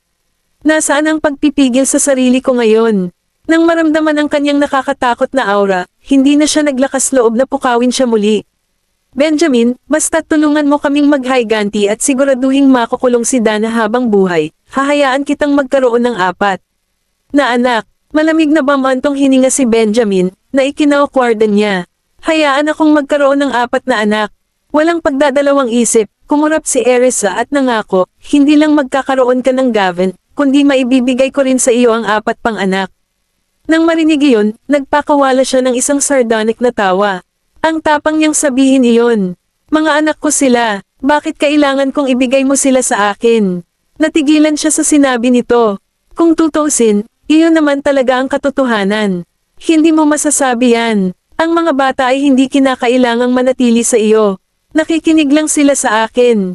Nasaan ang pagpipigil sa sarili ko ngayon? Nang maramdaman ang kanyang nakakatakot na aura, hindi na siya naglakas loob na pukawin siya muli. Benjamin, basta tulungan mo kaming maghiganti at siguraduhing makukulong si Dana habang buhay, hahayaan kitang magkaroon ng 4 na anak. Malamig na bamantong hininga si Benjamin, na ikinaokwardan niya. Hayaan akong magkaroon ng 4 na anak. Walang pagdadalawang isip, kumurap si Erisa at nangako, hindi lang magkakaroon ka ng Gavin, kundi maibibigay ko rin sa iyo ang 4 pang anak. Nang marinig iyon, nagpakawala siya ng isang sardonic na tawa. Ang tapang niyang sabihin iyon. Mga anak ko sila, bakit kailangan kong ibigay mo sila sa akin? Natigilan siya sa sinabi nito. Kung tutuusin, iyon naman talaga ang katotohanan. Hindi mo masasabi yan. Ang mga bata ay hindi kinakailangang manatili sa iyo. Nakikinig lang sila sa akin.